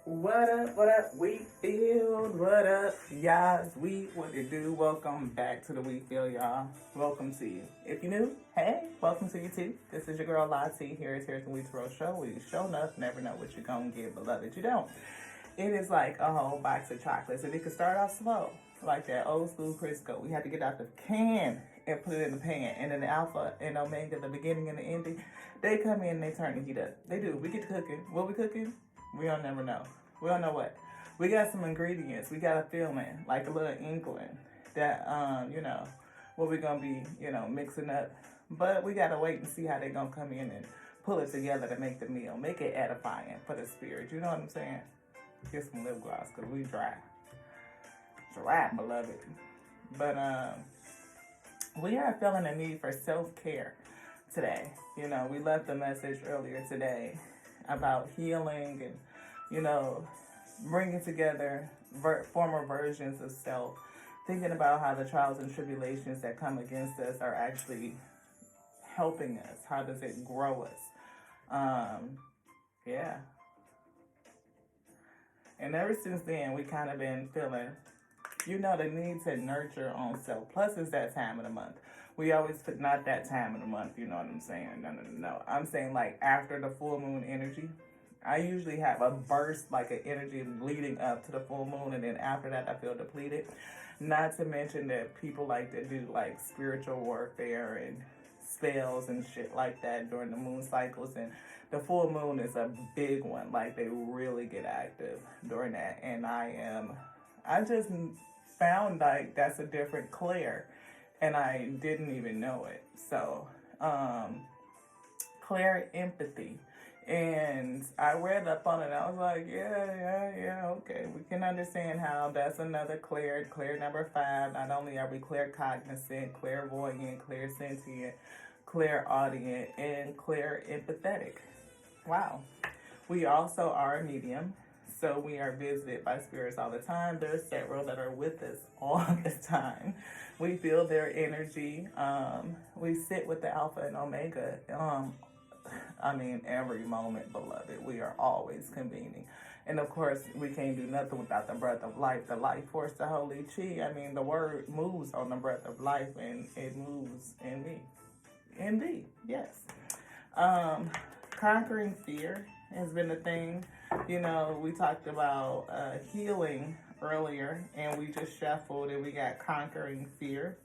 What up, Wheat Field? What up, y'all? Wheat, what it do? Welcome back to the Wheat Field, y'all. Welcome to you. If you're new, hey, welcome to you too. This is your girl, Lottie. Here is Harrison Wheat's Road Show. We show enough, never know what you're gonna get, beloved. You don't. It is like a whole box of chocolates, and it can start off slow, like that old school Crisco. We have to get out the can and put it in the pan, and then the Alpha and Omega, the beginning and the ending, they come in and they turn the heat up. They do. We get to cooking. What we cooking? We don't never know. We don't know what. We got some ingredients. We got a feeling, like a little inkling that, what we're going to be, mixing up. But we got to wait and see how they're going to come in and pull it together to make the meal. Make it edifying for the spirit. You know what I'm saying? Get some lip gloss because we dry. Dry, beloved. But we are feeling a need for self-care today. We left a message earlier today about healing and bringing together former versions of self, thinking about how the trials and tribulations that come against us are actually helping us. How does it grow us? Yeah. And ever since then, we kind of been feeling, the need to nurture on self. Plus, it's that time of the month. We always put not that time of the month, you know what I'm saying? No. I'm saying like after the full moon energy. I usually have a burst, like an energy leading up to the full moon, and then after that I feel depleted. Not to mention that people like to do like spiritual warfare and spells and shit like that during the moon cycles, and the full moon is a big one. Like they really get active during that, and I just found like that's a different Claire, and I didn't even know it. So, Claire empathy. And I read up on it. I was like, yeah, okay. We can understand how that's another Claire number 5. Not only are we claircognizant, clairvoyant, clairsentient, clairaudient, and clair empathetic. Wow. We also are a medium. So we are visited by spirits all the time. There's several that are with us all the time. We feel their energy. We sit with the Alpha and Omega. Every moment, beloved. We are always convening. And of course, we can't do nothing without the breath of life, the life force, the holy chi. The word moves on the breath of life, and it moves in me. In thee, yes. Conquering fear has been a thing. We talked about healing earlier, and we just shuffled, and we got conquering fear.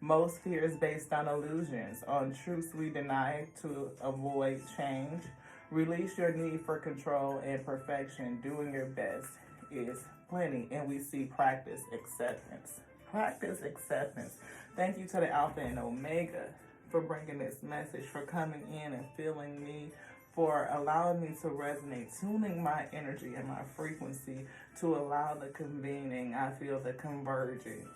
Most fear is based on illusions, on truths we deny to avoid change. Release your need for control and perfection. Doing your best is plenty. And we see practice acceptance. Practice acceptance. Thank you to the Alpha and Omega for bringing this message, for coming in and feeling me, for allowing me to resonate, tuning my energy and my frequency to allow the convening. I feel the convergence.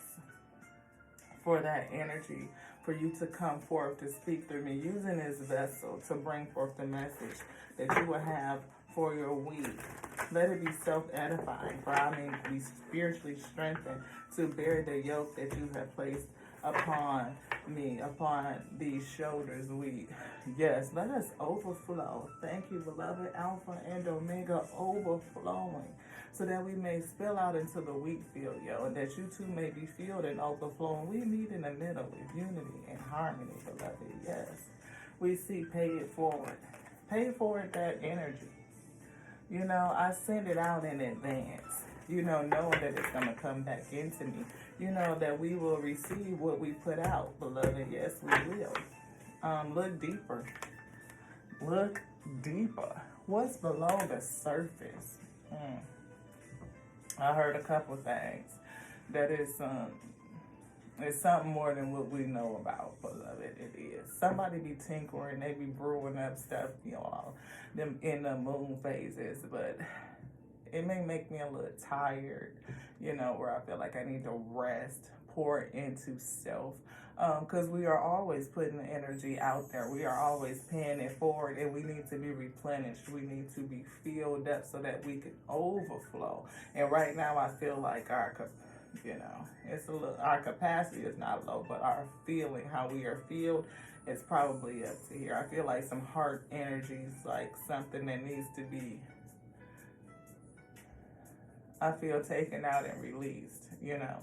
For that energy, for you to come forth to speak through me, using this vessel to bring forth the message that you will have for your week. Let it be self-edifying, for I may be spiritually strengthened to bear the yoke that you have placed upon me, upon these shoulders. Yes, let us overflow. Thank you, beloved Alpha and Omega, overflowing, so that we may spill out into the wheat field, and that you too may be filled and overflowing. We meet in the middle with unity and harmony, beloved. Yes, we see pay it forward. Pay forward that energy. I send it out in advance, knowing that it's going to come back into me. That we will receive what we put out, beloved. Yes, we will. Look deeper. Look deeper. What's below the surface? I heard a couple things. That is it's something more than what we know about, beloved. It is. Somebody be tinkering, they be brewing up stuff, them in the moon phases, but it may make me a little tired, where I feel like I need to rest, pour into self. Because we are always putting the energy out there. We are always paying it forward, and we need to be replenished. We need to be filled up so that we can overflow. And right now, I feel like it's a little. Our capacity is not low, but our feeling, how we are filled, is probably up to here. I feel like some heart energy is like something that needs to be I feel taken out and released, you know.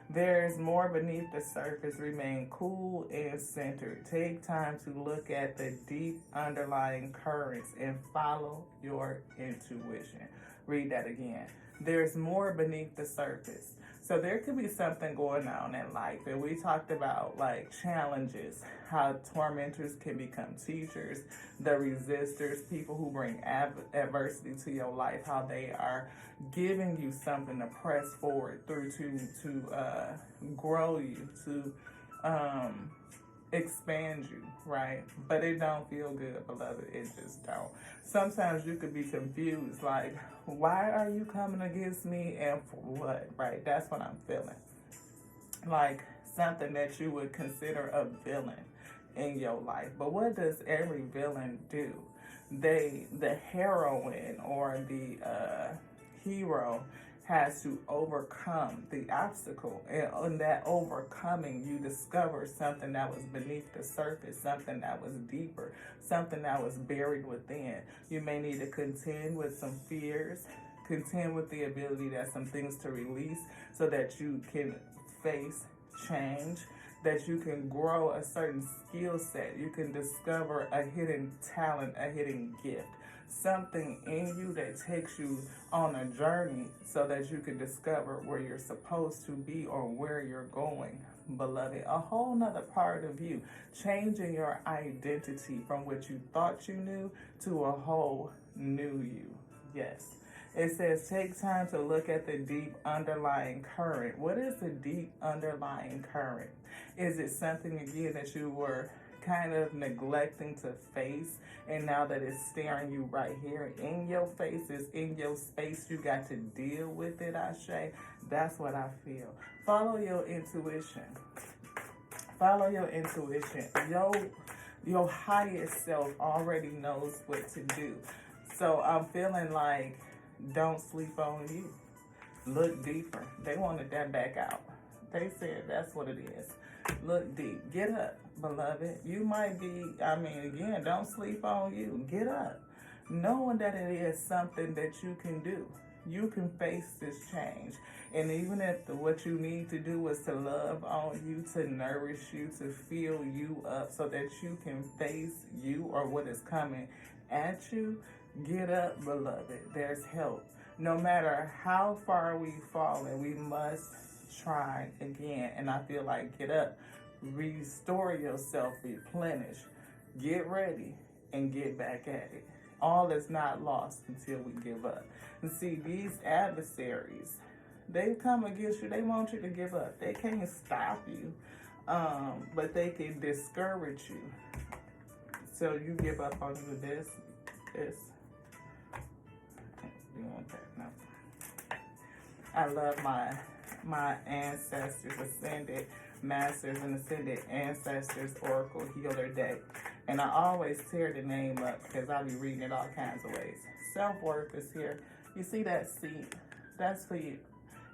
There's more beneath the surface. Remain cool and centered. Take time to look at the deep underlying currents and follow your intuition. Read that again. There's more beneath the surface. So there could be something going on in life. And we talked about like challenges, how tormentors can become teachers, the resistors, people who bring adversity to your life, how they are giving you something to press forward through, to grow you, to expand you, right? But it don't feel good, beloved. It just don't. Sometimes you could be confused, like, why are you coming against me and for what, right? That's what I'm feeling. Like something that you would consider a villain in your life. But what does every villain do? The heroine or the hero has to overcome the obstacle, and in that overcoming you discover something that was beneath the surface, something that was deeper, something that was buried within. You may need to contend with some fears, contend with the ability that some things to release so that you can face change, that you can grow a certain skill set, you can discover a hidden talent, a hidden gift, something in you that takes you on a journey so that you can discover where you're supposed to be or where you're going, beloved. A whole nother part of you, changing your identity from what you thought you knew to a whole new you. Yes. It says, take time to look at the deep underlying current. What is the deep underlying current? Is it something, again, that you were kind of neglecting to face, and now that it's staring you right here in your face, it's in your space, you got to deal with it, Ashe? That's what I feel. Follow your intuition. Follow your intuition. Your highest self already knows what to do. So I'm feeling like, don't sleep on you. Look deeper. They wanted that back out. They said that's what it is. Look deep. Get up, beloved. You might be, again, don't sleep on you. Get up. Knowing that it is something that you can do. You can face this change. And even if what you need to do is to love on you, to nourish you, to fill you up so that you can face you or what is coming at you, get up, beloved. There's help. No matter how far we've fallen, we must try again. And I feel like, get up, restore yourself, replenish, get ready, and get back at it. All is not lost until we give up. And see, these adversaries, they come against you. They want you to give up. They can't stop you, but they can discourage you. So you give up on this. You want that? No. I love my ancestors, ascended masters and ascended ancestors oracle healer deck. And I always tear the name up because I'll be reading it all kinds of ways. Self-worth is here. You see that seat? That's for you.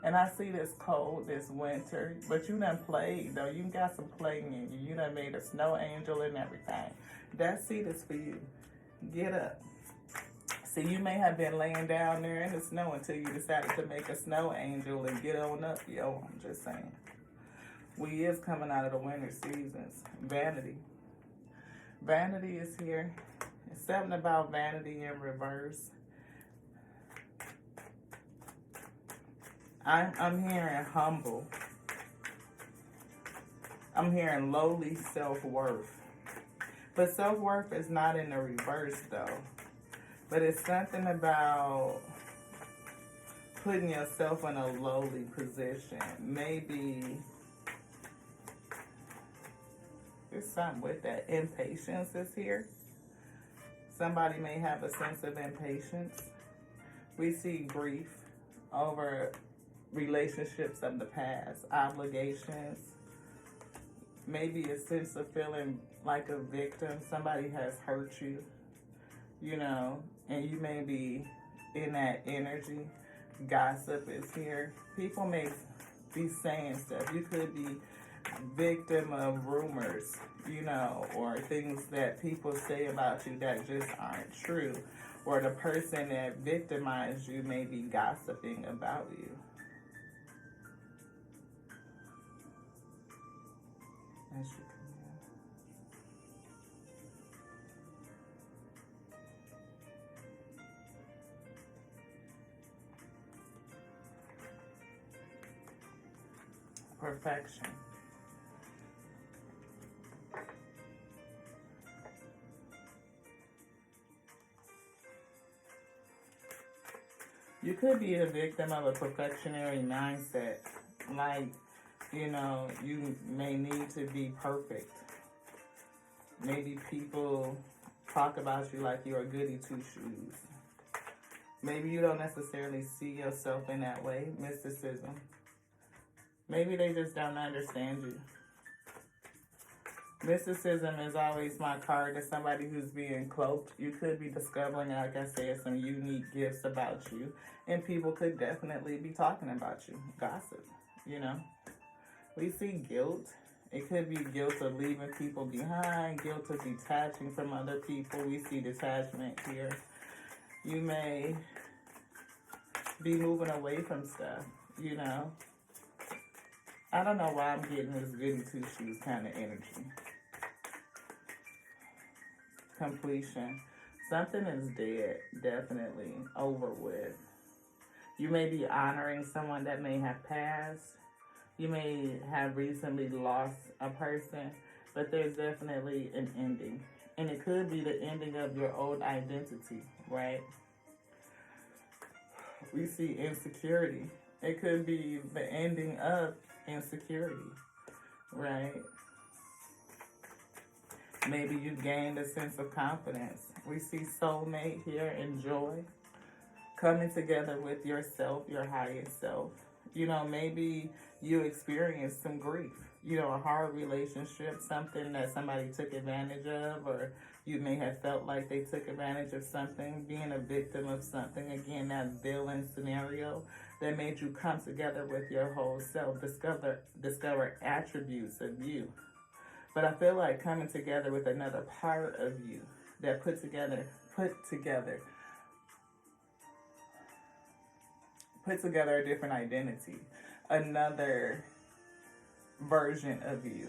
And I see this cold, this winter, but you done played though. You got some playing in you. You done made a snow angel and everything. That seat is for you. Get up. See, you may have been laying down there in the snow until you decided to make a snow angel and get on up, yo. I'm just saying. We is coming out of the winter seasons. Vanity. Vanity is here. It's something about vanity in reverse. I'm hearing humble. I'm hearing lowly self-worth. But self-worth is not in the reverse, though. But it's something about putting yourself in a lowly position. Maybe there's something with that. Impatience is here. Somebody may have a sense of impatience. We see grief over relationships of the past, obligations, maybe a sense of feeling like a victim. Somebody has hurt you, you know, and you may be in that energy. Gossip is here. People may be saying stuff. You could be victim of rumors, you know, or things that people say about you that just aren't true. or the person that victimized you may be gossiping about you. As you perfection. You could be a victim of a perfectionary mindset. Like, you may need to be perfect. Maybe people talk about you like you're a goody two-shoes. Maybe you don't necessarily see yourself in that way. Mysticism. Maybe they just don't understand you. Mysticism is always my card to somebody who's being cloaked. You could be discovering, like I said, some unique gifts about you. And people could definitely be talking about you. Gossip, We see guilt. It could be guilt of leaving people behind, guilt of detaching from other people. We see detachment here. You may be moving away from stuff, I don't know why I'm getting this goody two-shoes kind of energy. Completion. Something is dead, definitely, over with. You may be honoring someone that may have passed. You may have recently lost a person, but there's definitely an ending. And it could be the ending of your old identity, right? We see insecurity. It could be the ending of insecurity, right? Maybe you gained a sense of confidence. We see soulmate here and joy. Coming together with yourself, your highest self. Maybe you experienced some grief. A hard relationship, something that somebody took advantage of, or you may have felt like they took advantage of something, being a victim of something. Again, that villain scenario that made you come together with your whole self, discover attributes of you. But I feel like coming together with another part of you that put together a different identity, another version of you,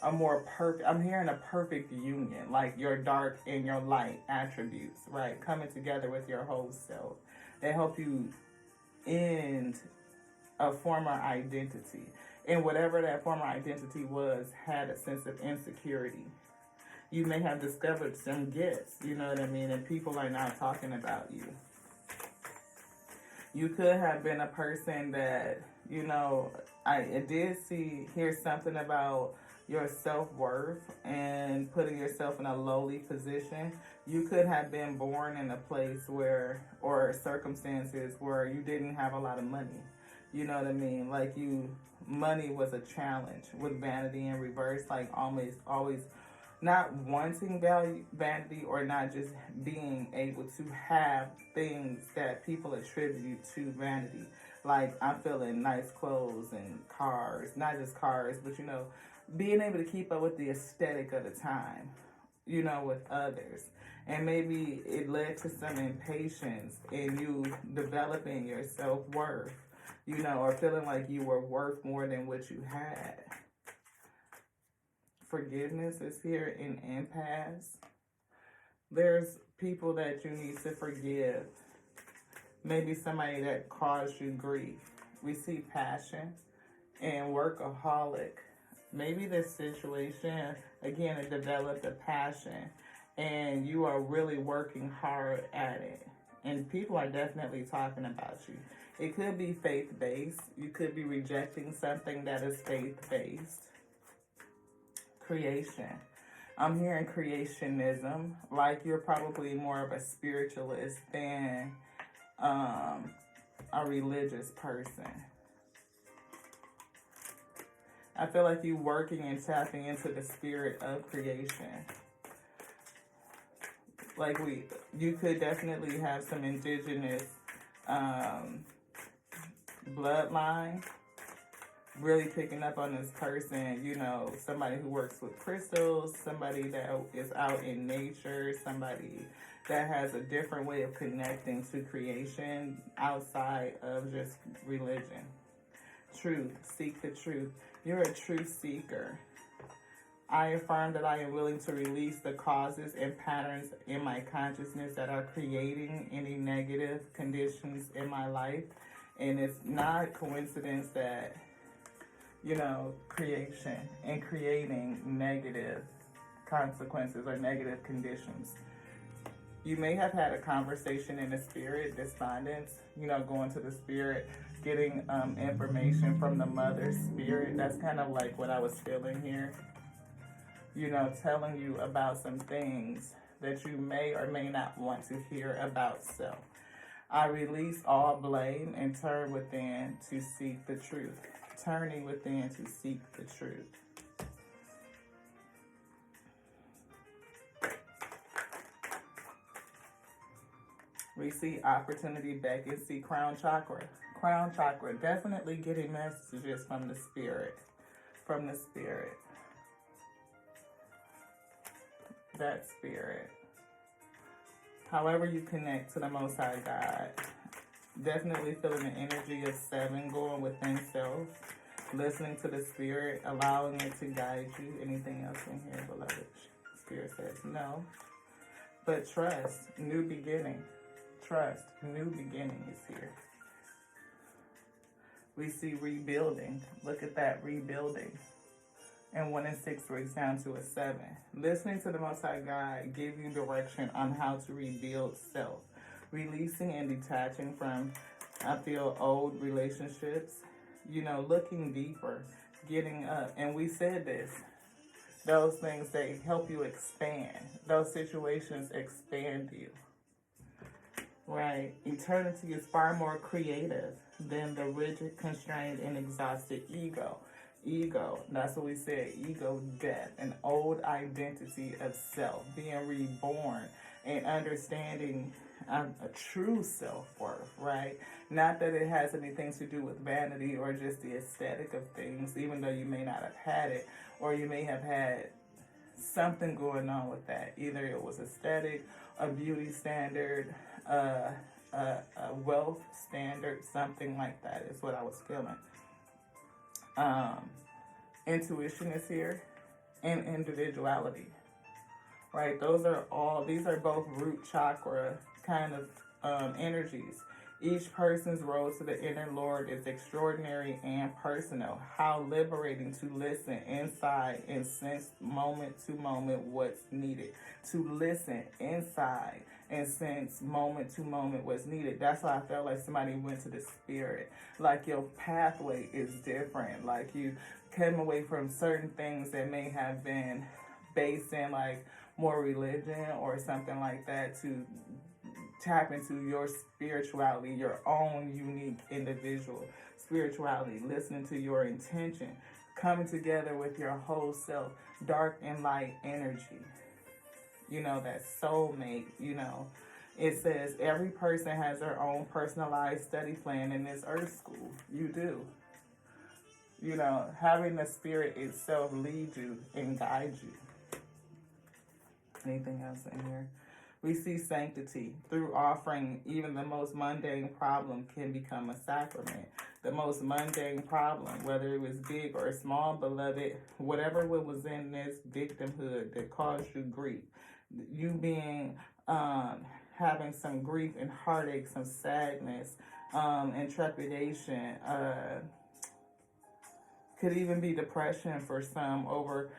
I'm hearing a perfect union, like your dark and your light attributes, right? Coming together with your whole self. They help you end a former identity. And whatever that former identity was, had a sense of insecurity. You may have discovered some gifts, you know what I mean? And people are now talking about you. You could have been a person that, I did hear something about your self-worth and putting yourself in a lowly position. You could have been born in a place or circumstances where you didn't have a lot of money. You know what I mean? Like money was a challenge with vanity in reverse, like always not wanting vanity, or not just being able to have things that people attribute to vanity. Like, I'm feeling nice clothes and cars, not just cars, but being able to keep up with the aesthetic of the time, with others. And maybe it led to some impatience in you developing your self-worth, or feeling like you were worth more than what you had. Forgiveness is here in impasse. There's people that you need to forgive. Maybe somebody that caused you grief. We see passion and workaholic. Maybe this situation, again, it developed a passion and you are really working hard at it. And people are definitely talking about you. It could be faith-based. You could be rejecting something that is faith-based. Creation. I'm hearing creationism, like you're probably more of a spiritualist than a religious person. I feel like you working and tapping into the spirit of creation. Like you could definitely have some indigenous bloodline. Really picking up on this person, somebody who works with crystals, somebody that is out in nature, somebody that has a different way of connecting to creation outside of just religion. Truth, seek the truth. You're a truth seeker. I affirm that I am willing to release the causes and patterns in my consciousness that are creating any negative conditions in my life. And it's not coincidence that, creation and creating negative consequences or negative conditions. You may have had a conversation in the spirit, despondence, going to the spirit, getting information from the mother spirit. That's kind of like what I was feeling here. Telling you about some things that you may or may not want to hear about self. I release all blame and turn within to seek the truth. Turning within to seek the truth. We see opportunity back and see crown chakra. Crown chakra, definitely getting messages from the spirit. From the spirit. That spirit. However you connect to the Most High God. Definitely feeling the energy of 7 going within self. Listening to the spirit, allowing it to guide you. Anything else in here, beloved? Spirit says no. But trust, new beginning. Trust, new beginning is here. We see rebuilding. Look at that, rebuilding. And 1 and 6 breaks down to a 7. Listening to the Most High God give you direction on how to rebuild self. Releasing and detaching from, I feel, old relationships. Looking deeper, getting up. And we said this. Those things, they help you expand. Those situations expand you. Right? Eternity is far more creative than the rigid, constrained, and exhausted ego. Ego, that's what we said, ego death, an old identity of self, being reborn and understanding a true self-worth, right? Not that it has anything to do with vanity or just the aesthetic of things, even though you may not have had it, or you may have had something going on with that. Either it was aesthetic, a beauty standard, a wealth standard, something like that is what I was feeling. Intuition is here, and individuality, right? These are both root chakra kind of energies. Each person's road to the inner Lord is extraordinary and personal. How liberating to listen inside and sense moment to moment what's needed. To listen inside and sense moment to moment what's needed. That's why I felt like somebody went to the spirit. Like your pathway is different. Like you came away from certain things that may have been based in like more religion or something like that to tap into your spirituality, your own unique individual spirituality, listening to your intention, coming together with your whole self, dark and light energy. That soulmate, It says every person has their own personalized study plan in this earth school. You do. Having the spirit itself lead you and guide you. Anything else in here? We see sanctity. Through offering, even the most mundane problem can become a sacrament. The most mundane problem, whether it was big or small, beloved, whatever was in this victimhood that caused you grief, you being, having some grief and heartache, some sadness, and trepidation, could even be depression for some over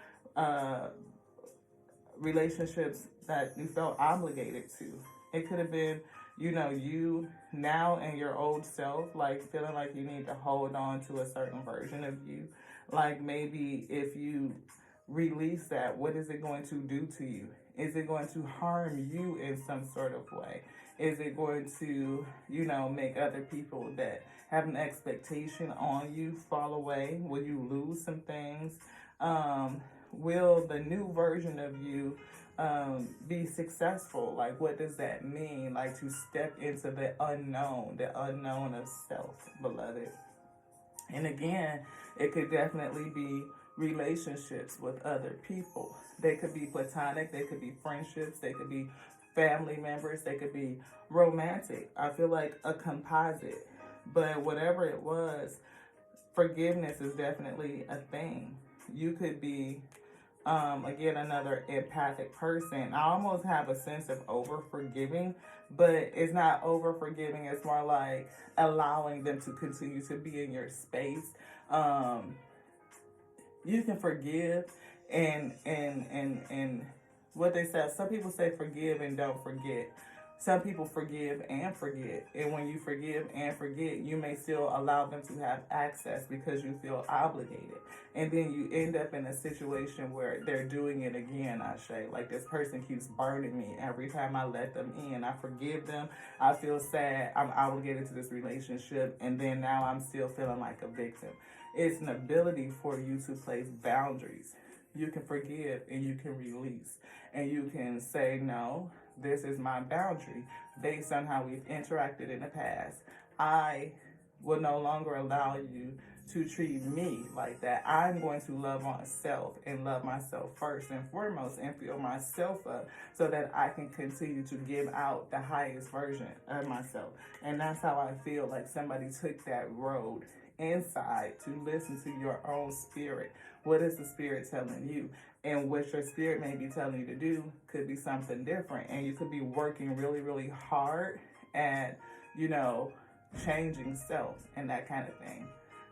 relationships that you felt obligated to. It could have been, you now and your old self, like feeling like you need to hold on to a certain version of you. Like maybe if you release that, what is it going to do to you? Is it going to harm you in some sort of way? Is it going to, make other people that have an expectation on you fall away? Will you lose some things? Will the new version of you be successful? Like, what does that mean? Like, to step into the unknown of self, beloved. And again, it could definitely be relationships with other people. They could be platonic, they could be friendships, they could be family members, they could be romantic. I feel like a composite. But whatever it was, forgiveness is definitely a thing. You could be, again, another empathic person. I almost have a sense of over forgiving, but it's not over forgiving. It's more like allowing them to continue to be in your space. Um, you can forgive and what they say. Some people say forgive and don't forget. Some people forgive and forget. And when you forgive and forget, you may still allow them to have access because you feel obligated. And then you end up in a situation where they're doing it again, I say. Like, this person keeps burning me every time I let them in. I forgive them. I feel sad. I'm obligated to this relationship. And then now I'm still feeling like a victim. It's an ability for you to place boundaries. You can forgive and you can release. And you can say, no, this is my boundary based on how we've interacted in the past. I will no longer allow you to treat me like that. I'm going to love myself and love myself first and foremost and fill myself up so that I can continue to give out the highest version of myself. And that's how I feel like somebody took that road inside to listen to your own spirit. What is the spirit telling you? And what your spirit may be telling you to do could be something different. And you could be working really, really hard at, changing self and that kind of thing.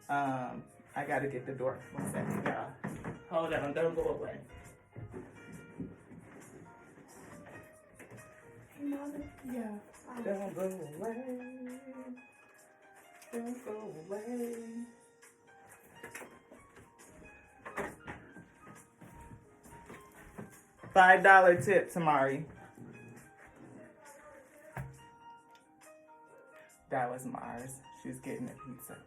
I got to get the door. 1 second, y'all. Hold on. Don't go away. Hey, Mother. Yeah. Don't go away. Don't go away. $5 tip, Tamari. That was Mars. She's getting a pizza.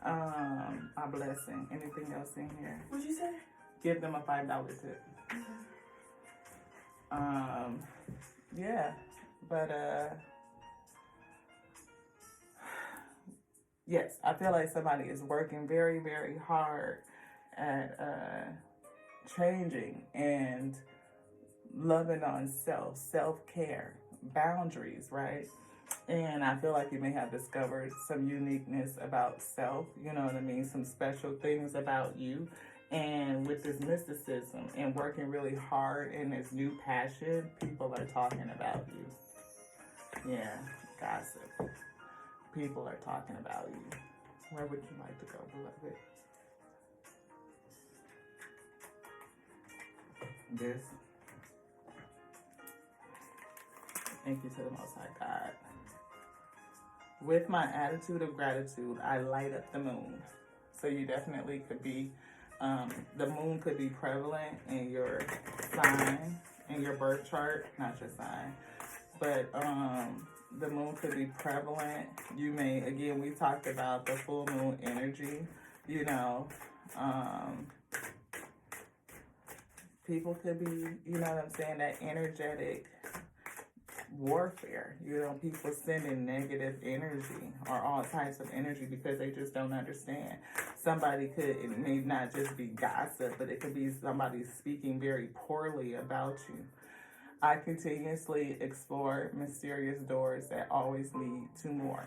A blessing. Anything else in here? What'd you say? Give them a $5 tip. Yeah. But yes, I feel like somebody is working very, very hard at changing and loving on self-care, boundaries, right? And I feel like you may have discovered some uniqueness about self, you know what I mean? Some special things about you. And with this mysticism and working really hard in this new passion, people are talking about you. Yeah, gossip. People are talking about you. Where would you like to go, beloved? This. Thank you to the Most High God. With my attitude of gratitude, I light up the moon. So you definitely could be, the moon could be prevalent in your sign, in your birth chart, not your sign, but the moon could be prevalent. You may, again, we talked about the full moon energy, people could be, you know what I'm saying, that energetic warfare. People sending negative energy or all types of energy because they just don't understand. Somebody could, it may not just be gossip, but it could be somebody speaking very poorly about you. I continuously explore mysterious doors that always lead to more.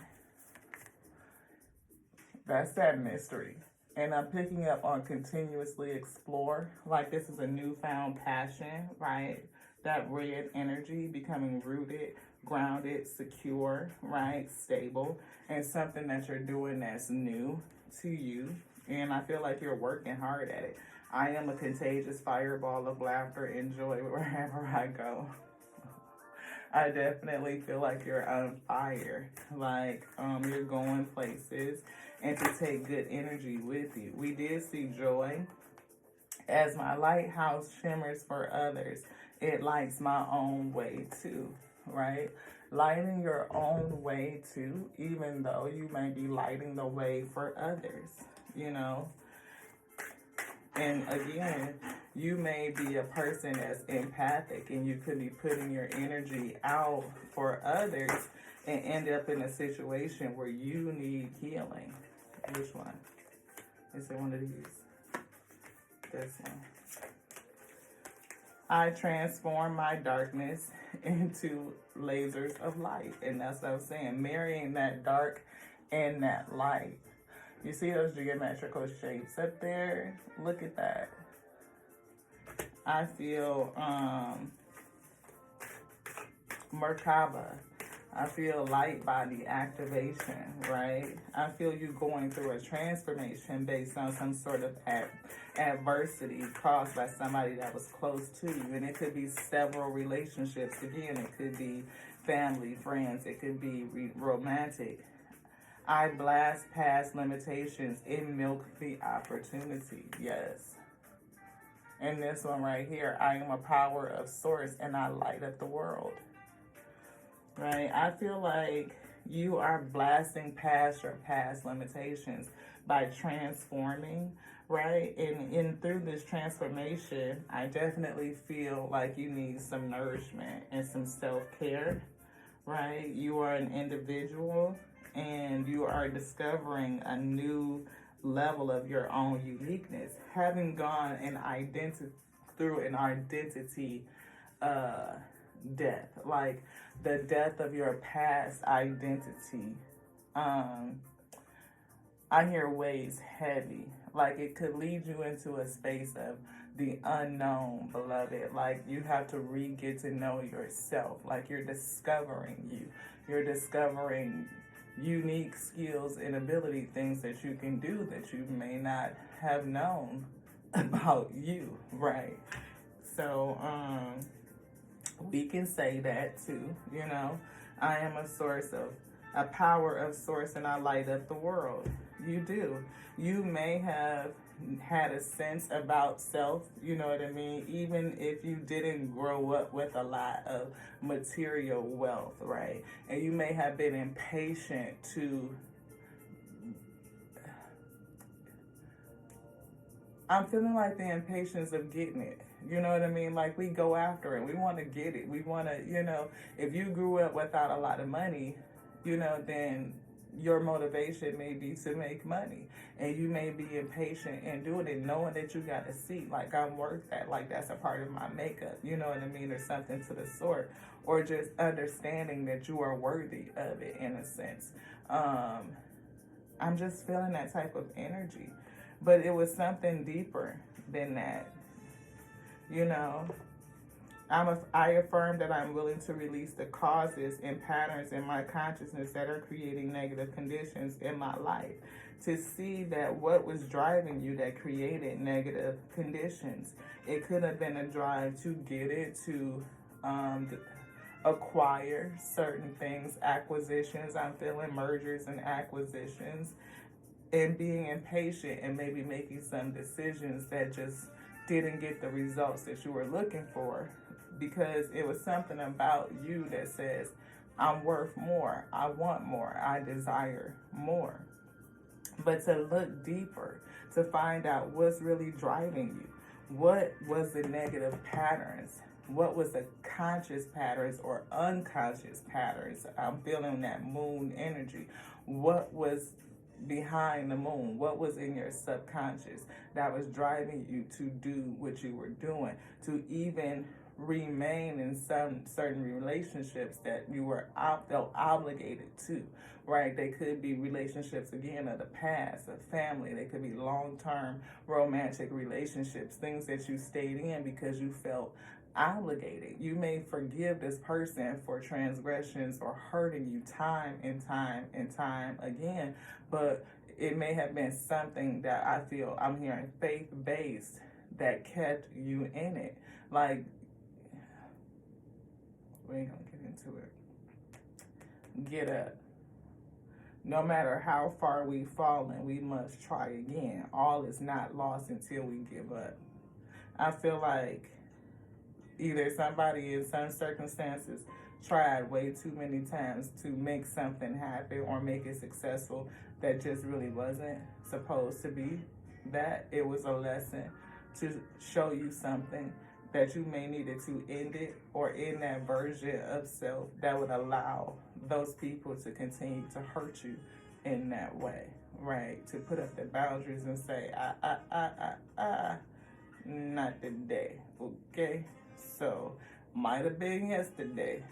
That's that mystery. And I'm picking up on continuously explore, like this is a newfound passion, right? That red energy becoming rooted, grounded, secure, right? Stable, and something that you're doing that's new to you. And I feel like you're working hard at it. I am a contagious fireball of laughter and joy wherever I go. I definitely feel like you're on fire, like you're going places, and to take good energy with you. We did see joy. As my lighthouse shimmers for others, it lights my own way too, right? Lighting your own way too, even though you may be lighting the way for others, And again, you may be a person that's empathic and you could be putting your energy out for others and end up in a situation where you need healing. Which one? Is it one of these? This one. I transform my darkness into lasers of light. And that's what I'm saying, marrying that dark and that light. You see those geometrical shapes up there? Look at that. I feel Merkaba. I feel light body activation, right? I feel you going through a transformation based on some sort of adversity caused by somebody that was close to you. And it could be several relationships. Again, it could be family, friends. It could be romantic. I blast past limitations and milk the opportunity. Yes. And this one right here, I am a power of source and I light up the world. Right? I feel like you are blasting past your past limitations by transforming, right? And through this transformation, I definitely feel like you need some nourishment and some self-care, right? You are an individual and you are discovering a new level of your own uniqueness, having gone through an identity death, like the death of your past identity. I hear weighs heavy, like it could lead you into a space of the unknown, beloved. Like you have to get to know yourself. Like you're discovering you. You're discovering unique skills and ability, things that you can do that you may not have known about you, right? So, we can say that too, you know. I am a power of source and I light up the world. You do. You may have had a sense about self, you know what I mean? Even if you didn't grow up with a lot of material wealth, right? And you may have been impatient I'm feeling like the impatience of getting it. You know what I mean? Like we go after it. We want to get it. We want to, you know, if you grew up without a lot of money, you know, then your motivation may be to make money. And you may be impatient in doing it, knowing that you got a seat. Like I'm worth that. Like that's a part of my makeup. You know what I mean? Or something to the sort. Or just understanding that you are worthy of it in a sense. I'm just feeling that type of energy. But it was something deeper than that. You know, I affirm that I'm willing to release the causes and patterns in my consciousness that are creating negative conditions in my life. To see that what was driving you that created negative conditions. It could have been a drive to get it, to acquire certain things, acquisitions. I'm feeling mergers and acquisitions. And being impatient and maybe making some decisions that just didn't get the results that you were looking for, because it was something about you that says, I'm worth more, I want more, I desire more. But to look deeper, to find out what's really driving you. What was the negative patterns? What was the conscious patterns or unconscious patterns? I'm feeling that moon energy. What was behind the moon? What was in your subconscious that was driving you to do what you were doing, to even remain in some certain relationships that you were felt obligated to, right? They could be relationships, again, of the past, of family. They could be long-term romantic relationships, things that you stayed in because you felt obligated. You may forgive this person for transgressions or hurting you time and time and time again, but it may have been something that I feel I'm hearing faith-based that kept you in it. Like, we ain't gonna get into it. Get up. No matter how far we've fallen, we must try again. All is not lost until we give up. I feel like either somebody in some circumstances tried way too many times to make something happen or make it successful that just really wasn't supposed to be that. It was a lesson to show you something that you may needed to end it or end that version of self that would allow those people to continue to hurt you in that way, right? To put up the boundaries and say, not today, okay? So, might have been yesterday.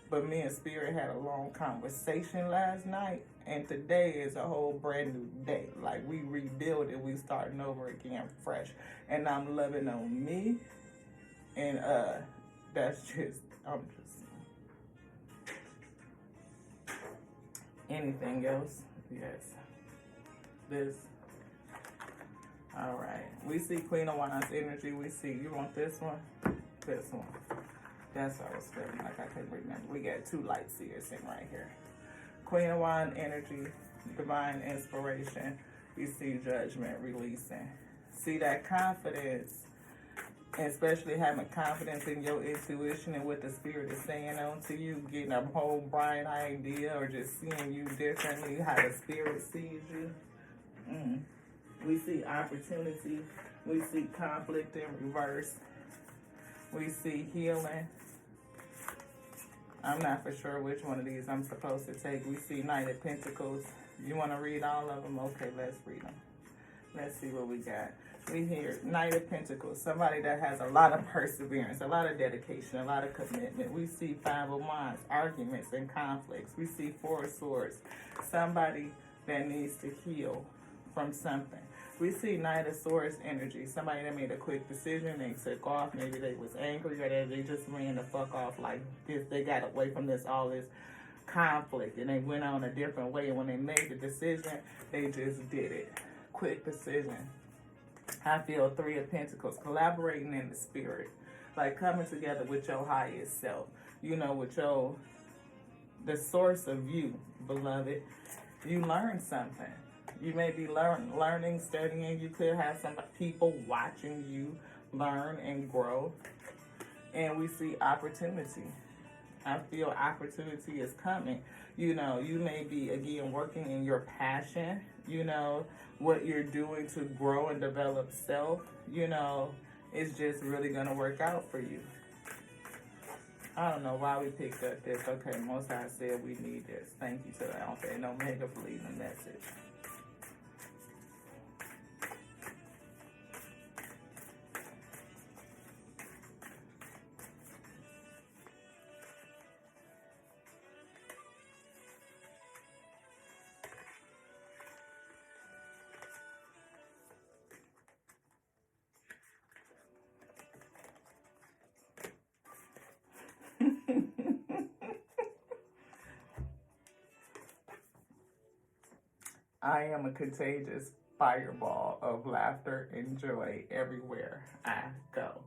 But me and Spirit had a long conversation last night, and today is a whole brand new day. Like, we rebuild it, we starting over again fresh. And I'm loving on me, and that's just, I'm just, anything else? Yes. This. All right. We see Queen of Wands energy. We see, you want this one? This one. That's what I was feeling like. I couldn't remember. We got two light seers sitting right here. Queen of Wands energy, divine inspiration. We see judgment releasing. See that confidence, especially having confidence in your intuition and what the Spirit is saying on to you, getting a whole bright idea or just seeing you differently, how the Spirit sees you. We see opportunity. We see conflict in reverse. We see healing. I'm not for sure which one of these I'm supposed to take. We see Knight of Pentacles. You want to read all of them? Okay, let's read them. Let's see what we got. We hear Knight of Pentacles. Somebody that has a lot of perseverance, a lot of dedication, a lot of commitment. We see Five of Wands, arguments and conflicts. We see Four of Swords. Somebody that needs to heal from something. We see Knight of Swords energy. Somebody that made a quick decision, they took off. Maybe they was angry or they just ran the fuck off like this. They got away from all this conflict and they went on a different way. And when they made the decision, they just did it. Quick decision. I feel Three of Pentacles, collaborating in the Spirit. Like coming together with your highest self. You know, with the source of you, beloved. You learn something. You may be learning, studying. You could have some people watching you learn and grow. And we see opportunity. I feel opportunity is coming. You know, you may be, again, working in your passion. You know, what you're doing to grow and develop self. You know, it's just really going to work out for you. I don't know why we picked up this. Okay, Most High said we need this. Thank you to the Alpha and Omega for leaving the message. I am a contagious fireball of laughter and joy everywhere I go.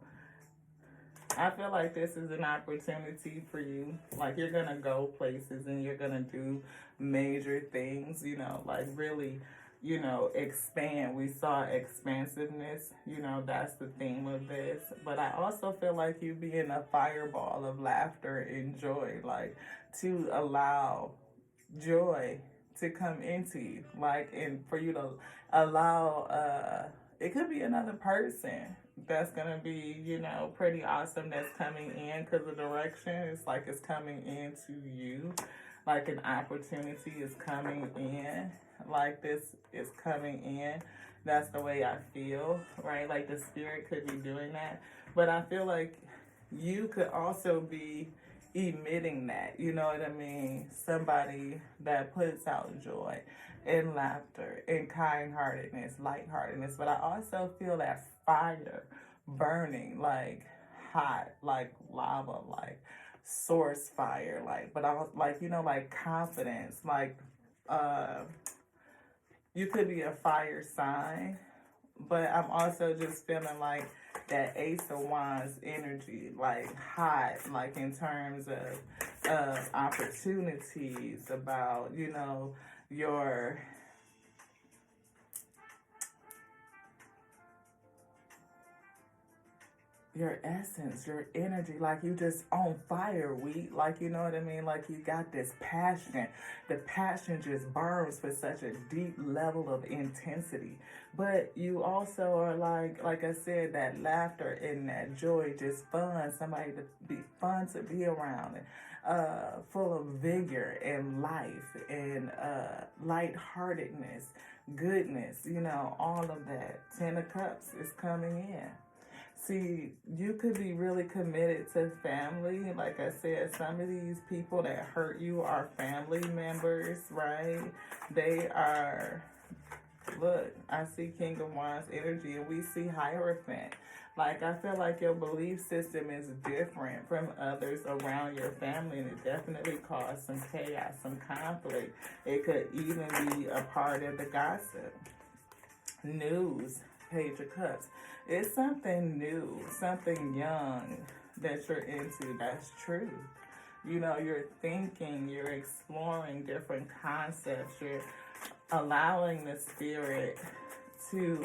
I feel like this is an opportunity for you. Like you're going to go places and you're going to do major things, you know, like really, you know, expand. We saw expansiveness, you know, that's the theme of this. But I also feel like you being a fireball of laughter and joy, like to allow joy to come into you, like, and for you to allow, it could be another person that's gonna be, you know, pretty awesome that's coming in, because the direction is like it's coming into you, like an opportunity is coming in, like this is coming in. That's the way I feel, right? Like the Spirit could be doing that, but I feel like you could also be emitting that, you know what I mean? Somebody that puts out joy and laughter and kind-heartedness, lightheartedness. But I also feel that fire burning, like hot, like lava, like source fire, like, but I was like, you know, like confidence, like you could be a fire sign, but I'm also just feeling like that Ace of Wands energy, like hot, like in terms of opportunities, about, you know, your essence, your energy, like you just on fire, like, you know what I mean? Like you got this passion. The passion just burns for such a deep level of intensity. But you also are like I said, that laughter and that joy, just fun, somebody to be fun to be around, and full of vigor and life and lightheartedness, goodness, you know, all of that. Ten of Cups is coming in. See, you could be really committed to family. Like I said, some of these people that hurt you are family members, right? They are, look, I see King of Wands energy and we see Hierophant. Like, I feel like your belief system is different from others around your family, and it definitely caused some chaos, some conflict. It could even be a part of the gossip. News, Page of Cups. It's something new, something young that you're into that's true. You know, you're thinking, you're exploring different concepts, you're allowing the spirit to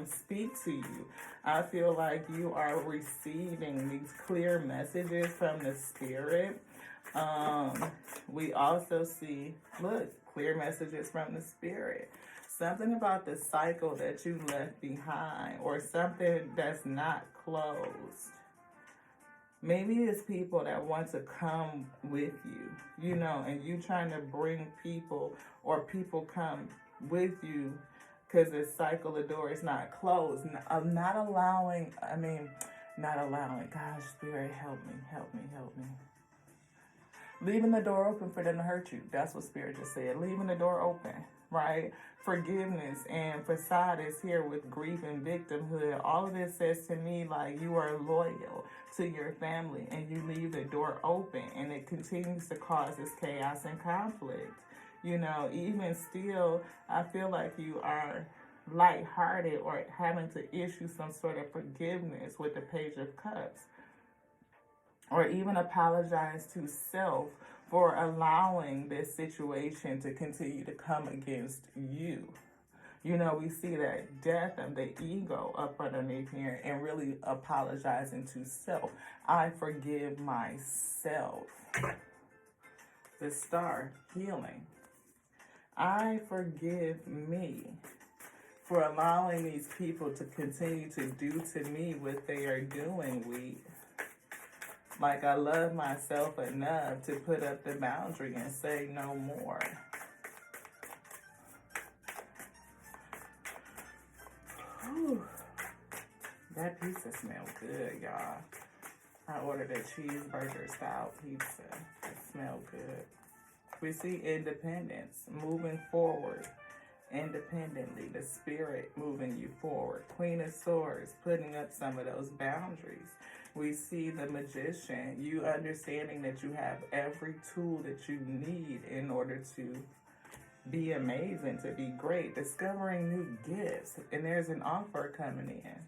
speak to you. I feel like you are receiving these clear messages from the spirit. We also see, look, clear messages from the spirit. Something about the cycle that you left behind, or something that's not closed. Maybe it's people that want to come with you, you know, and you trying to bring people, or people come with you because the cycle, the door is not closed. Not allowing, gosh, Spirit, help me, help me, help me. Leaving the door open for them to hurt you. That's what Spirit just said. Leaving the door open, right? Forgiveness and facade is here with grief and victimhood. All of this says to me like you are loyal to your family and you leave the door open, and it continues to cause this chaos and conflict. You know, even still, I feel like you are lighthearted or having to issue some sort of forgiveness with the Page of Cups, or even apologize to self for allowing this situation to continue to come against you. You know, we see that death of the ego up underneath here, and really apologizing to self. I forgive myself. The Star, healing. I forgive me for allowing these people to continue to do to me what they are doing. Like, I love myself enough to put up the boundary and say no more. Whew. That pizza smells good, y'all. I ordered a cheeseburger style pizza. It smells good. We see independence, moving forward independently, the spirit moving you forward. Queen of Swords, putting up some of those boundaries. We see the Magician, you understanding that you have every tool that you need in order to be amazing, to be great, discovering new gifts, and there's an offer coming in.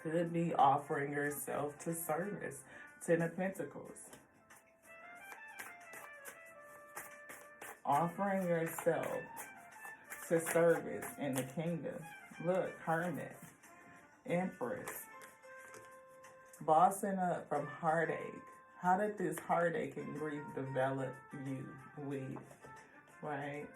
Could be offering yourself to service. Ten of Pentacles. Offering yourself to service in the kingdom. Look, Hermit, Empress. Bossing up from heartache. How did this heartache and grief develop you? Right?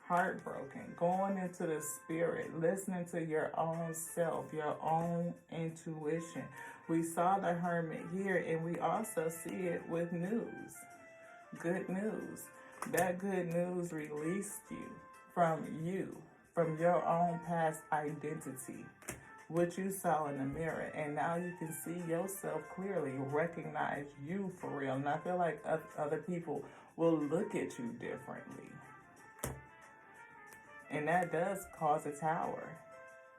Heartbroken. Going into the spirit. Listening to your own self, your own intuition. We saw the Hermit here, and we also see it with news. Good news. That good news released you, from your own past identity, what you saw in the mirror, and now you can see yourself clearly, recognize you for real. And I feel like other people will look at you differently. And that does cause a tower.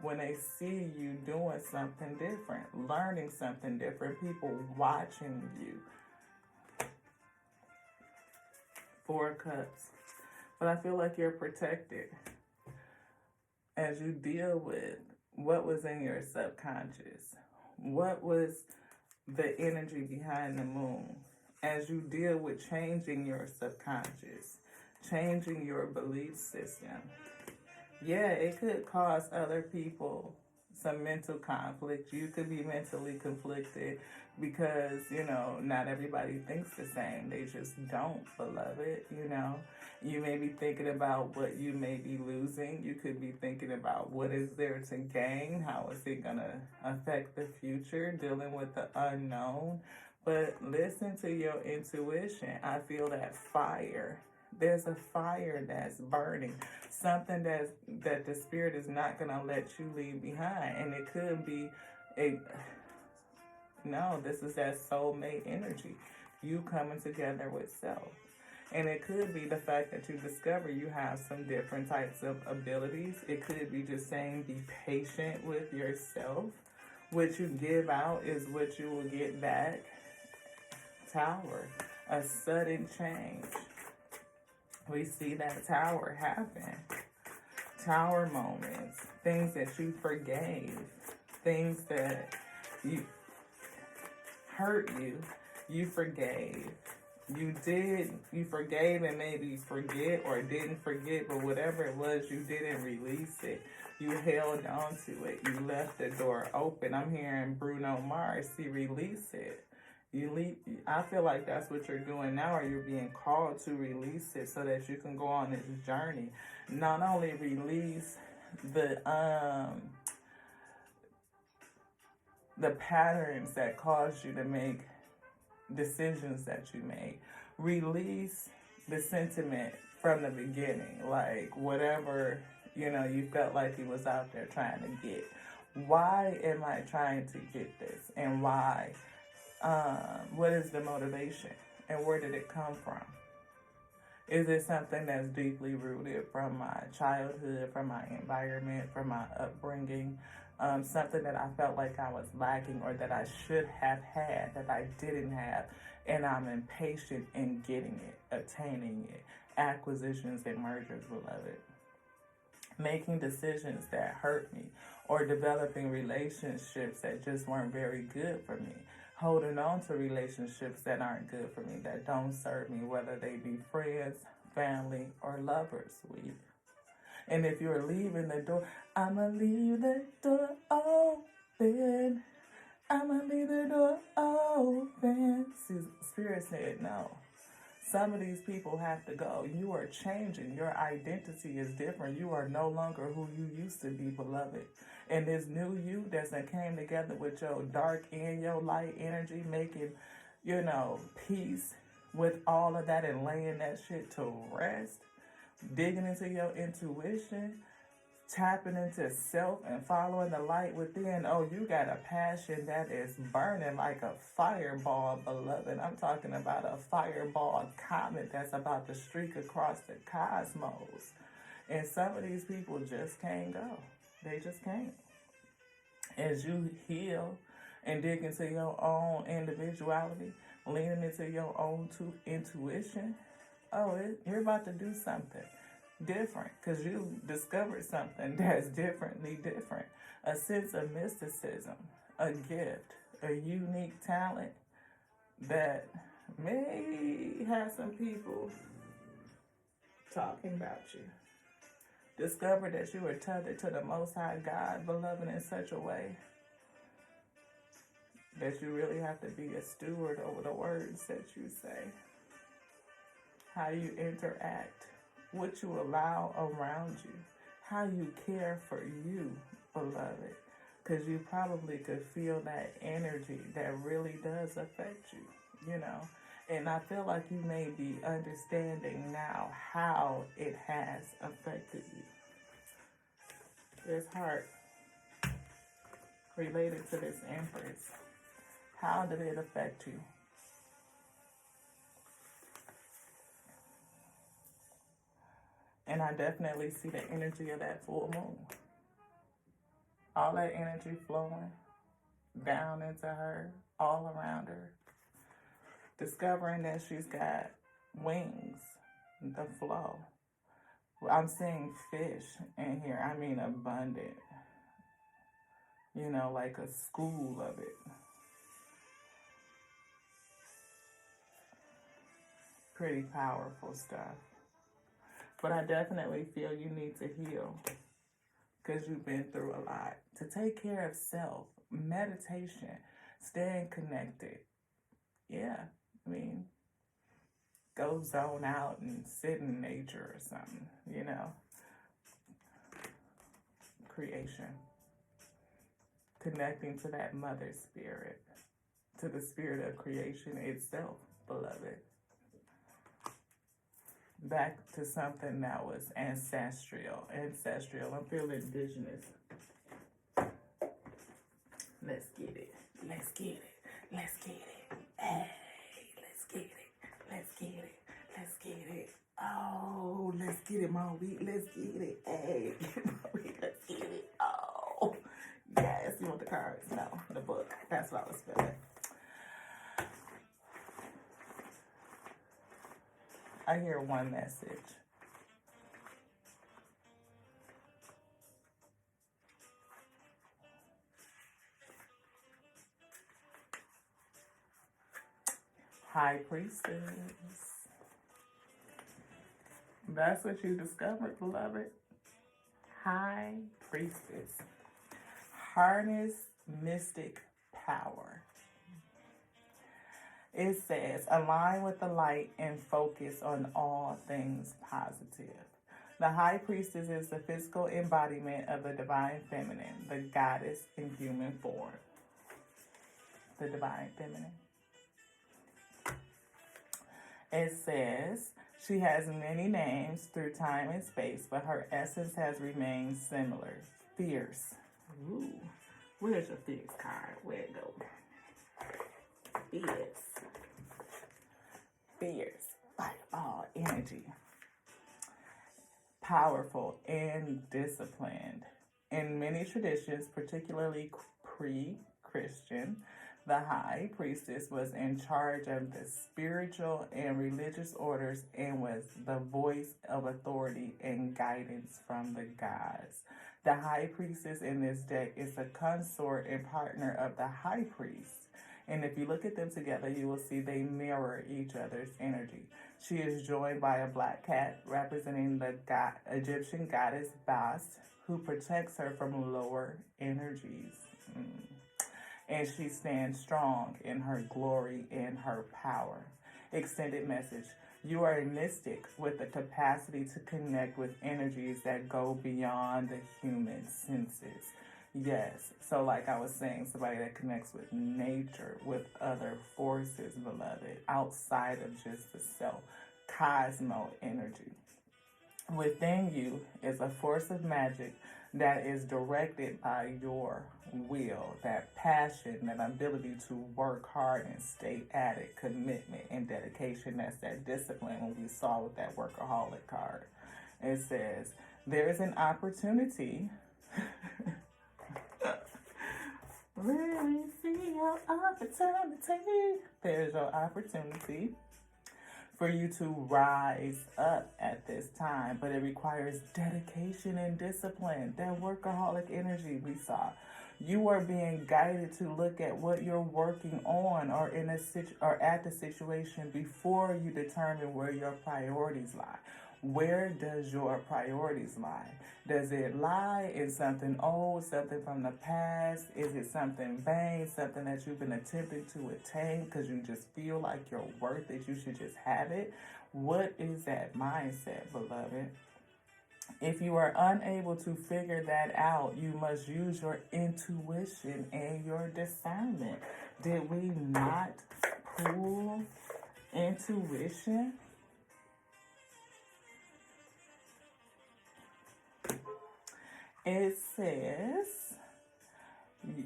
When they see you doing something different, learning something different, people watching you. Four of Cups. But I feel like you're protected as you deal with what was in your subconscious. What was the energy behind the moon? As you deal with changing your subconscious, changing your belief system. Yeah, it could cause other people some mental conflict. You could be mentally conflicted because, you know, not everybody thinks the same. They just don't, beloved, you know. You may be thinking about what you may be losing. You could be thinking about what is there to gain. How is it going to affect the future, dealing with the unknown. But listen to your intuition. I feel that fire. There's a fire that's burning. Something that the spirit is not going to let you leave behind. And it could be It, no, this is that soulmate energy. You coming together with self. And it could be the fact that you discover you have some different types of abilities. It could be just saying be patient with yourself. What you give out is what you will get back. Tower, a sudden change. We see that tower happen. Tower moments, things that you forgave, things that you hurt you, you forgave. You forgave and maybe forget or didn't forget, but whatever it was, you didn't release it. You held on to it. You left the door open. I'm hearing Bruno Mars, see, release it. I feel like that's what you're doing now, or you're being called to release it so that you can go on this journey. Not only release the patterns that caused you to make decisions that you made. Release the sentiment from the beginning, like whatever, you felt like he was out there trying to get. Why am I trying to get this? And why? What is the motivation? And where did it come from? Is it something that's deeply rooted from my childhood, from my environment, from my upbringing? Something that I felt like I was lacking or that I should have had that I didn't have, and I'm impatient in getting it, attaining it. Acquisitions and mergers, beloved. Making decisions that hurt me, or developing relationships that just weren't very good for me. Holding on to relationships that aren't good for me, that don't serve me, whether they be friends, family, or lovers, sweet. And if you're leaving the door, I'ma leave the door open. I'ma leave the door open. See, Spirit said no. Some of these people have to go. You are changing. Your identity is different. You are no longer who you used to be, beloved. And this new you that came together with your dark and your light energy, making, peace with all of that and laying that shit to rest. Digging into your intuition, tapping into self and following the light within. Oh, you got a passion that is burning like a fireball, beloved. I'm talking about a fireball comet that's about to streak across the cosmos. And some of these people just can't go. They just can't. As you heal and dig into your own individuality, leaning into your own intuition, you're about to do something different because you discovered something that's differently different. A sense of mysticism, a gift, a unique talent that may have some people talking about you. Discover that you are tethered to the Most High God, beloved, in such a way that you really have to be a steward over the words that you say. How you interact, what you allow around you, how you care for you, beloved. Because you probably could feel that energy that really does affect you, And I feel like you may be understanding now how it has affected you. This heart related to this Empress. How did it affect you? And I definitely see the energy of that full moon. All that energy flowing down into her, all around her. Discovering that she's got wings, the flow. I'm seeing fish in here. I mean abundant. Like a school of it. Pretty powerful stuff. But I definitely feel you need to heal because you've been through a lot. To take care of self, meditation, staying connected. Yeah, go zone out and sit in nature or something, Creation. Connecting to that mother spirit, to the spirit of creation itself, beloved. Back to something that was ancestral. I'm feeling indigenous. Let's get it. Let's get it. Let's get it. Hey, let's get it. Let's get it. Let's get it. Oh, let's get it, Maui. Let's get it. Hey, Maui, let's get it. Oh, yes. You want the cards? No, the book. That's what I was feeling. I hear one message. High Priestess. That's what you discovered, beloved. High Priestess. Harness mystic power. It says, align with the light and focus on all things positive. The High Priestess is the physical embodiment of the divine feminine, the goddess in human form. The divine feminine. It says, she has many names through time and space, but her essence has remained similar. Fierce. Ooh, where's your fierce card? Where'd it go? Fierce. Fierce. Fireball energy. Powerful and disciplined. In many traditions, particularly pre-Christian, the High Priestess was in charge of the spiritual and religious orders and was the voice of authority and guidance from the gods. The High Priestess in this deck is the consort and partner of the High Priest. And if you look at them together, you will see they mirror each other's energy. She is joined by a black cat representing the Egyptian goddess Bast, who protects her from lower energies. And she stands strong in her glory and her power. Extended message. You are a mystic with the capacity to connect with energies that go beyond the human senses. Yes, so like I was saying, somebody that connects with nature, with other forces, beloved, outside of just the self, cosmo energy. Within you is a force of magic that is directed by your will, that passion, that ability to work hard and stay at it, commitment and dedication. That's that discipline when we saw with that workaholic card. It says, there's an opportunity. Really see your opportunity. There's your opportunity for you to rise up at this time, but it requires dedication and discipline. That workaholic energy we saw. You are being guided to look at what you're working on or at the situation before you determine where your priorities lie. Where does your priorities lie? Does it lie in something old, something from the past? Is it something vain, something that you've been attempting to attain because you just feel like you're worth it, you should just have it? What is that mindset, beloved? If you are unable to figure that out, you must use your intuition and your discernment. Did we not pull intuition? It says,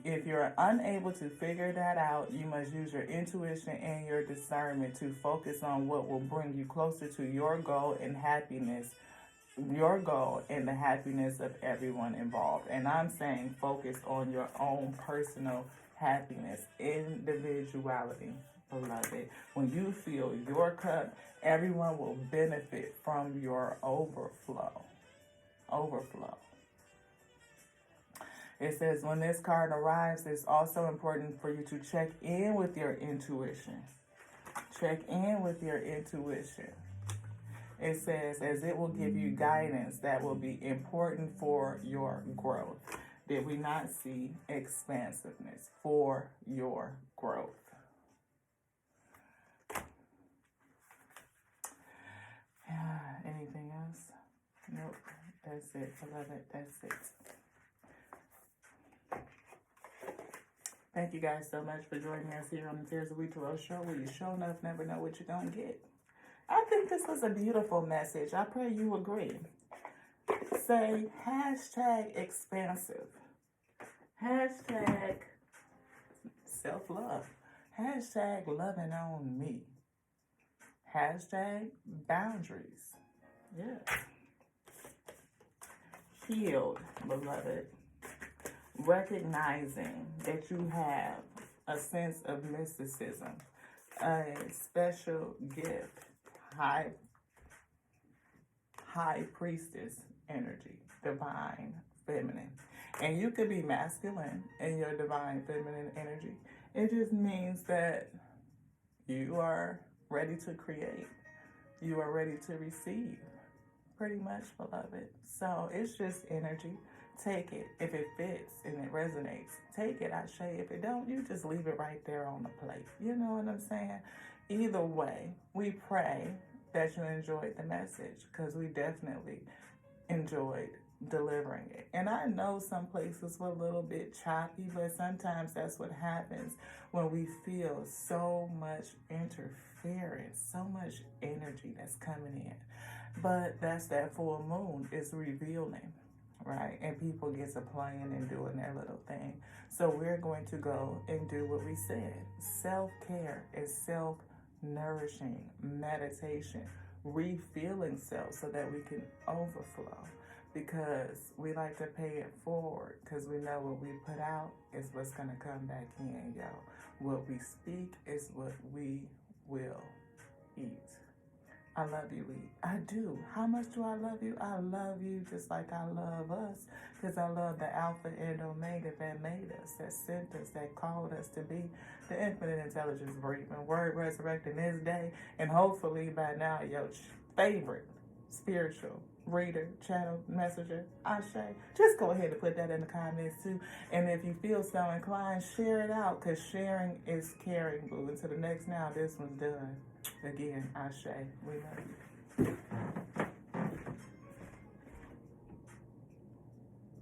if you're unable to figure that out, you must use your intuition and your discernment to focus on what will bring you closer to your goal and happiness, your goal and the happiness of everyone involved. And I'm saying focus on your own personal happiness, individuality, beloved. When you fill your cup, everyone will benefit from your overflow. Overflow. It says when this card arrives, it's also important for you to check in with your intuition. Check in with your intuition. It says, as it will give you guidance that will be important for your growth. Did we not see expansiveness for your growth? Anything else? Nope. That's it, beloved. That's it. Thank you guys so much for joining us here on the Tears of We Tarot Show, where you sure enough never know what you're going to get. I think this was a beautiful message. I pray you agree. Say hashtag expansive. Hashtag self-love. Hashtag loving on me. Hashtag boundaries. Yes. Healed, beloved. Recognizing that you have a sense of mysticism, a special gift, high priestess energy, divine feminine. And you could be masculine in your divine feminine energy. It just means that you are ready to create. You are ready to receive, pretty much, beloved. So it's just energy. Take it. If it fits and it resonates, take it, Ashe. If it don't, you just leave it right there on the plate. You know what I'm saying? Either way, we pray that you enjoyed the message, because we definitely enjoyed delivering it. And I know some places were a little bit choppy, but sometimes that's what happens when we feel so much interference, so much energy that's coming in. But that's that full moon is revealing, right? And people get to playing and doing their little thing. So we're going to go and do what we said. Self-care is self-nourishing meditation, refueling self so that we can overflow, because we like to pay it forward, because we know what we put out is what's going to come back in, yo. What we speak is what we will eat. I love you, Lee. I do. How much do I love you? I love you just like I love us, because I love the Alpha and Omega that made us, that sent us, that called us to be the infinite intelligence breathing word resurrecting this day. And hopefully by now, your favorite spiritual reader, channel, messenger, Ashe, just go ahead and put that in the comments too. And if you feel so inclined, share it out, because sharing is caring, boo. Until the next now, this one's done. Again, Ashe, we love you.